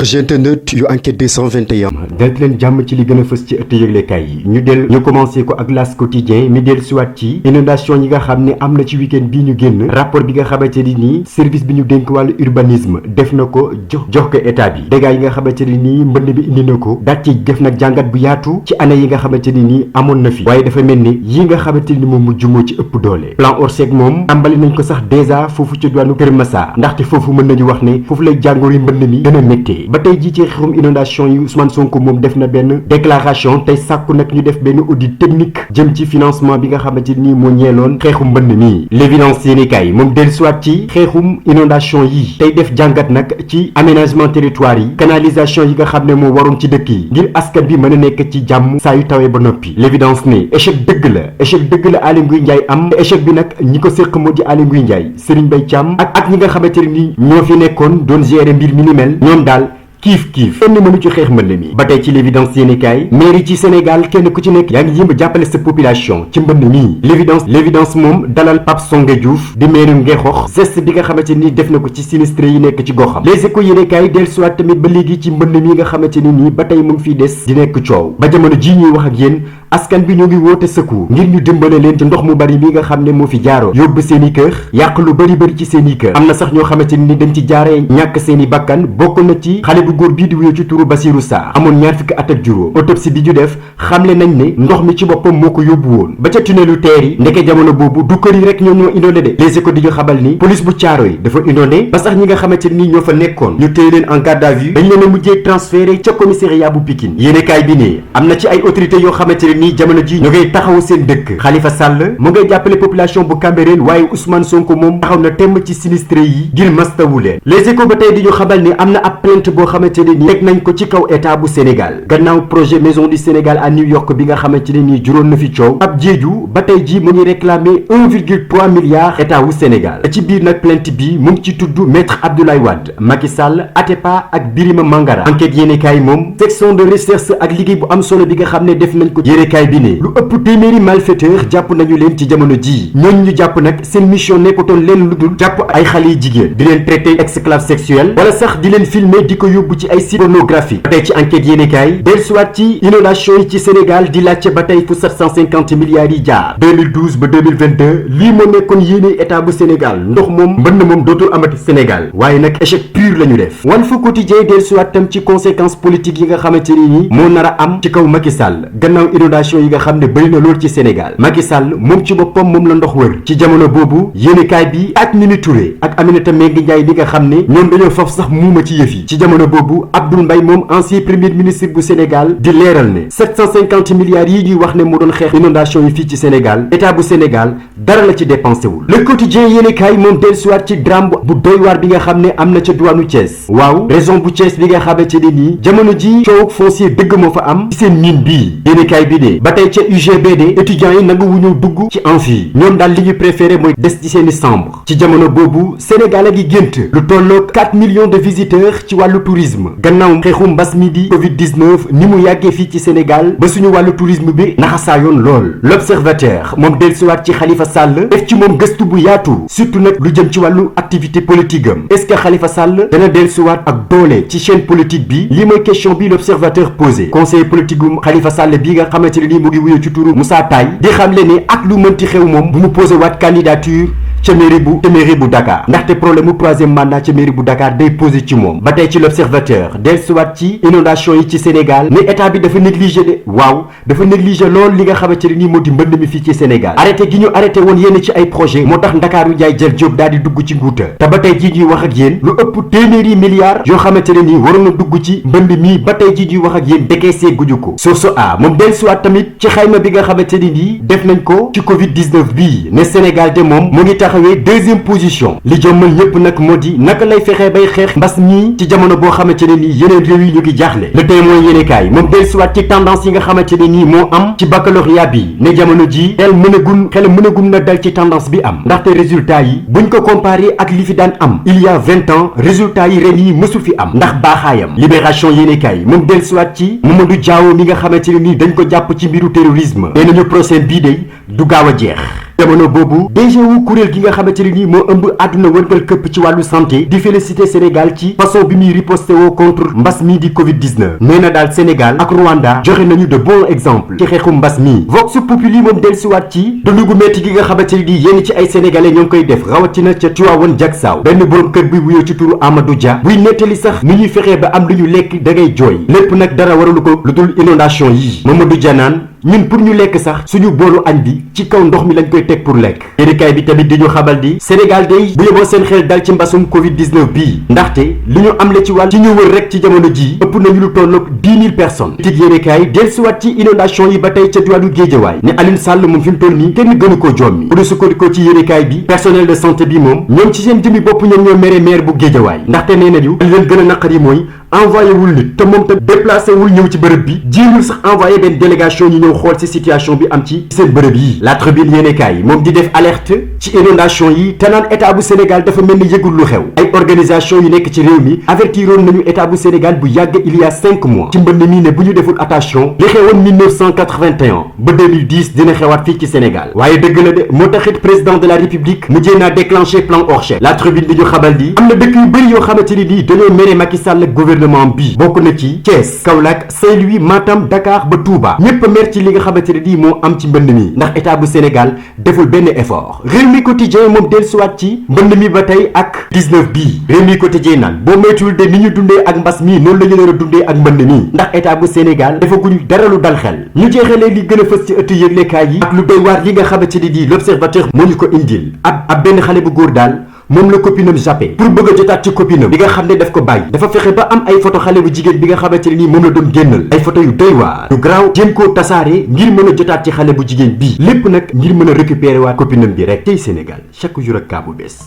chers internautes yu enquête 221 dalt leen jàmm ci li gën a fës ci ëtt yëglekaay yi ñu commencé ko ak L'As quotidien mi del siwaat ci inondation yi nga xam ne am na ci week-end bii ñu génn rapport bi nga xamante ni nii service bi ñu dénk wàllu urbanisme def na ko jox ko état bi dégâts yi nga xamante ni nii mbënd bi indi na ko daat ci def nag jàngat bu yaatu ci année yi nga xamante ni nii amoon na fi waaye dafa mel ni yi nga xamante ni moom mujj moo ci ëpp doole plan Orsec moom tàmbali nañ ko sax dèjà foofu ci diwaanu Kër Massar ndaxte foofu mën nañu wax ne foofu lay jàngoro yi mbënd mi gën a méttee ba tey jii ci xeexum inondation yi Ousmane Sonko moom def na benn déclaration tey sàkku nag ñu def benn audit technique jëm ci financement bi nga xamante ni moo ñeeloon xeexum mbënd mi l'évidence yéenekaay moom dellusiwaat ci xeexum inondation yi tey def jàngat nag ci aménagement territoire yi canalisation yi nga xam ne moo waroon ci dëkk yi ngir askan bi mën a nekk ci jàmm saa yu tawee ba noppi l'évidence ne échec dëgg la Aly Ngouille Ndiaye am échec bi nag ñi ko séq moo di Aly Ngouille Ndiaye Serigne Mbaye Thiam ak ñi nga xamante ni ñoo fi nekkoon doon gérer mbir mi ni mel ñoom daal kiif kenn mënu ci xeex mbënd mi ba tey ci l'évidence yéenekaay mairie ci Sénégal kenn ku ci nekk yaa ngi jéem a jàppale sa population ci mbënd mi l'évidence moom dalal Pape Songe Diouf di maire Ngexox geste bi nga xamante ni def na ko ci sinistré yi nekk ci goxam Les Échos yéenekaay dellusiwaat tamit ba léegi ci mbënd mi nga xamante ni nii ba tey mu ngi fiy des di nekk coow ba jamono ji ñuy wax ak yéen askan bi ñu ngi woote secours ngir ñu dimbale leen ci ndox mu bari mi nga xam ne moo fi jaaroo yóbbu seen i kër yàq lu bari ci seen i kër am na sax ñoo xamante ni dañ ci jaaree ñàkk seen i bakkan bokk na ci xale bu góor bii di wuyoo ci turu Basirou Sarr amoon 20 at ak juróom autopsie bi ñu def xamle nañ ne ndox mi ci boppam moo ko yóbbu woon ba ca tunnelu teer yi ndeke jamono boobu du kër yi rek ñoo inondé de Les Échos di ñu xabal ni police bu caaro yi dafa inondé ba sax ñi nga xamante ni ñoo fa nekkoon ñu téye leen en garde à vue dañ leen a mujjee transféré ca commissariat bu Pikine yéenekaay bi ne am na ci ay autorités yoo xamante ne nii jamono ji ñu ngay taxaw seen dëkk Khalifa Sall mu ngay jàppale population bu Cambérène waaye Ousmane Sonko moom taxaw na temm ci sinistré yi ngir mastawu leen Les Échos ba tey di ñu xabal ni am na ab plainte boo xamante ne nii teg nañ ko ci kaw état bu Sénégal gannaaw projet maison du Sénégal à New York bi nga xamante ne nii juróon na fi coow ab jeeju ba tey ji mu ngi réclamer 1,3 milliard état wu Sénégal ci biir nag plainte bi mu ngi ci tudd maître Abdoulaye Wade Macky Sall Atepa ak Birima Mangara enquête yéenekaay moom section de recherche ak liggéey bu am solo bi nga xam ne def nañ ko yéenekaay bi ne lu ëpp téeméeri malfaiteur jàpp nañu leen ci jamono ji ñooñu ñu jàpp nag seen mission nekkutoon leen lu dul jàpp ay xale yi jigéen di leen traité esclave sexuel wala sax di leen filmer di ko yóbbu ci ay site pornographique ba tey ci enquête yéenekaay dellusiwaat ci inondation yi ci Sénégal di laajte ba tey fu 750 milliards yi jaar 2012 ba 2022 lii moo nekkoon yéene état bu Sénégal ndox moom mbënd moom dootul amati Sénégal waaye nag échec pur la ñu def Walf Quotidien dellusiwaat tam ci conséquences politiques yi nga xamante ni nii moo nar a am ci kaw Macky Sall gannaaw inondation yi nga xam ne bëri na lool ci Sénégal Macky Sall moom ci boppam moom la ndox wër ci jamono boobu yéenekaay bi ak Mimi Touré ak Aminata Mbengue Ndiaye bi nga xam ne ñoom dañoo faf sax muuma ci yëf yi ci jamono boobu Abdoul Mbaye moom ancien premier ministre bu Sénégal di leeral ne 750 milliards yi ñuy wax ne moo doon xeex inondation yi fii ci Sénégal état bu Sénégal dara la ci dépensé wul Le Quotidien yéenekaay moom dellusiwaat ci drame bu doy waar bi nga xam ne am na ca diwaanu Thiès waaw région bu Thiès bi nga xamante ne nii jamono ji coow foncier dëgg moo fa am ci seen mine bii yéenekaay bi ne ba tey ca UGBD étudiants yi nangu wu ñu dugg ci amphi ñoom daal li ñu préféré mooy des ci seeni chambre ci jamono boobu Sénégal a ngi gént lu tolloo 4 millions de visiteurs ci wàllu tourisme gannaaw xeexu mbas mi di Covid-19 ni mu yàggee fii ci Sénégal ba suñu wàllu tourisme bi naxasaayoon lool l'Observateur moom dellusiwaat ci Khalifa Sall def ci moom gëstu bu yaatu surtout nag lu jëm ci wàllu activité politique am est-ce que Khalifa Sall dana dellusiwaat ak doole ci chaîne politique bi lii mooy question bi l'Observateur posé conseiller politique bu Khalifa Sall bi nga xamante ne nii mu ngi wuyoo ci turu Moussa Taye di xamle ne ak lu mënti xew moom bu mu posé waat candidature ca mairie bu Dakar ndaxte problème mu troisième mandat ca mairie bu Dakar day posé ci moom ba tey ci l'Observateur dellusiwaat ci inondation yi ci Sénégal ne état bi dafa négligé de waaw dafa négligé lool li nga xamante ne nii moo di mbënd mi fii ci Sénégal arrêté gi ñu arrêté woon yenn ci ay projet moo tax Ndakaaru Njaay jël Jóob daal di dugg ci nguuta te ba tey jii ñuy wax ak yéen lu ëpp téeméeri milliards yoo xamante ne nii waroon na dugg ci mbënd mi ba tey jii ñuy wax ak yéen décaissé guñu ko source a moom dellusiwaat tamit ci xayma bi nga xamante ne nii def nañ ko ci Covid-19 bii ne Sénégal de moom mu ngi taxawee deuxième position li jommal ñëpp nag moo di naka lay fexee bay xeex mbas mi ci jamono boo xamante ne nii yeneen réew yi ñu ngi jaaxle Le Témoin yéenekaay moom dellusiwaat ci tendance yi nga xamante ne nii moo am ci baccalauréat bi ne jamono ji xel mënagum na dal ci tendance bi am ndaxte résultat yi buñ ko comparé ak li fi daan am il y a 20 ans résultat yi ren yi mësu fi am ndax baaxaayam Libération yéenekaay moom dellusiwaat ci Mamadou Diaw mi nga xamante ne nii dañ ko jàpp ci mbiru terrorisme nee nañu procès bii day du gaaw a jeex jamono boobu DG wu kuréel gi nga xamante ne nii moo ëmb àdduna wërngal këpp ci wàllu santé di féliciter Sénégal ci façon bi muy riposté woo contre mbas mii di Covid-19 nee na daal Sénégal ak Rwanda joxe nañu de bons exemples ci xeexu mbas mii Vox Populi moom dellusiwaat ci dundu gu metti gi nga xamante ne nii yenn ci ay sénégalais ñoo ngi koy def rawatina ca Tivaouane Diacksao benn borom kër bi wuyoo ci turu Amadou Dia buy nettali sax ni ñuy fexee ba am lu ñu lekk da ngay jooy lépp nag dara waralu ko lu dul inondation yii Mamadou Dia naan ñun pour ñu lekk sax suñu boolu añ bi ci kaw ndox mi lañ koy teg pour lekk yéenekaay bi tamit di ñu xabal di Sénégal day bu yeboo seen xel dal ci mbasum Covid-19 bii ndaxte li ñu am la ci wàll ci ñu wër rek ci jamono ji ëpp nañu lu tolloog 10 000 personnes tig yéenekaay dellusiwaat ci inondation yi ba tey ca diwaanu Géejawaay ne Alioune Sall moom fi mu toll nii kenn gënu koo joom mi bu ñu sukkandikoo ci yéenekaay bi personnel de santé bi moom ñoom ci seen jëmi bopp ñoom ñoo mere maire bu Géejawaay ndaxte nee nañu li leen gën a naqar yi mooy envoyé wul nit te moom te déplacé wul ñëw ci bërëb bi jiwul sax envoyé benn délégation ñu ñëw xool ci situation bi am ci seen bërëb yi La Tribune yéenekaay moom di def alerte ci inondation yi te naan état bu Sénégal dafa mel ni yëgul lu xew ay organisation yu nekk ci réew mi avertiroon nañu état bu Sénégal bu yàgg il y a 5 mois ci mbënd mi ne bu ñu deful attention li xewoon 1981 ba 2010 dina xewaat fii ci Sénégal waaye dëgg la de moo taxit président de la République mujjee naa déclenché plan Orchel La Tribune di ñu xabal di am na dëkk yu bëri yoo xamante ni nii dañoo mere Macky Sall ak gouvernement bi bokk na ci Thiès Kaolack Saint-Louis Matam Dakar ba Touba ñépp mer ci li nga xamante ne nii moo am ci mbënd mi ndax état bu Sénégal deful benn effort Rewmi Quotidien moom dellusiwaat ci mbënd mi ba tey ak 19 bii Rewmi Quotidien naan boo moytuwul de ni ñu dundee ak mbas mi noonu la ñu nar a dundee ak mbënd mi ndax état bu Sénégal defaguñu dara lu dal xel ñu jeexalee li gën a fës ci ëttu yëglekaay yi ak lu doy waar yi nga xamante ne nii l'Observateur moo ñu ko indil ab benn xale bu góor daal moom la copinam jàppe pour bëgg a jotaat ci copinam bi nga xam ne daf ko bàyyi dafa fexe ba am ay photo xale bu jigéen bi nga xamante ne nii moom la doon génnal ay photo yu doy waar yu garaaw jéem koo tasaare ngir mën a jotaat ci xale bu jigéen bii lépp nag ngir mën a récupérer waat copinam bi rek tey Sénégal chaque jour ak kaa bu bees